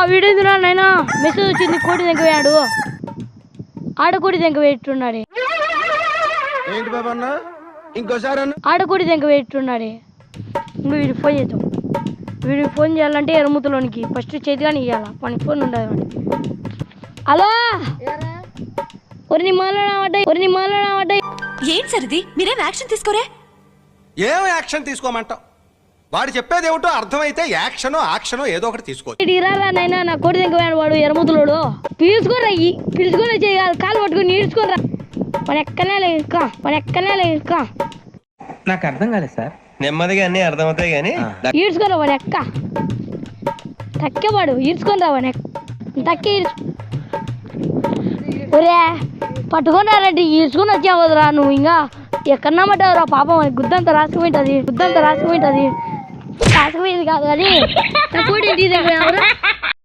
Video తిన్నా నైనా message వచ్చింది కోడి దగ్గర పోయాడు ఆడకోడి దగ్గర పెట్టున్నాడే ఏంటి బాబా అన్న ఇంకోసారి ఆడకోడి దగ్గర పెట్టున్నాడే ఇంకో వీడికి ఫోన్ చేద్దాం వీడికి ఫోన్ చేయాలంటే ఎరుముతలోనికి ఫస్ట్ చేతిగాని ఇవ్వాలా మనకి ఫోన్ ఉండదు వాడి హలో ఒరి మాల ఏంటి సార్ ఇది మీరేం యాక్షన్ తీసుకోరే ఏం యాక్షన్ తీసుకోమంటావు వాడు చెప్పేది ఏమిటో అర్థమైతే యాక్షనో ఏదో ఒకటి తీసుకో నైనా నా కోడి దగ్గర పోయాడు వాడు ఎరుముతలోడు పిలుచుకొని చేయాలి కాలు పట్టుకొని ఈడ్చుకోరా మన ఎక్కనే ఇంకా నాకు అర్థం కాలేదు సార్. నెమ్మదిగా అన్ని అర్థమవుతాయి కానీ ఈడ్చుకోరా వాడు ఎక్క తక్కేవాడు ఈడ్చుకొని రా వాడు తక్కే ఒరే పట్టుకొని రారంటే ఈడ్చుకొని వచ్చావురా నువ్వు ఇంకా ఎక్కడన్నా పట్టావురా పాపం అని గుద్దంతా రాసుకుపోయింటది రాసుకుపోయింది కాదు కానీ నా కోడి ఇంటి దగ్గర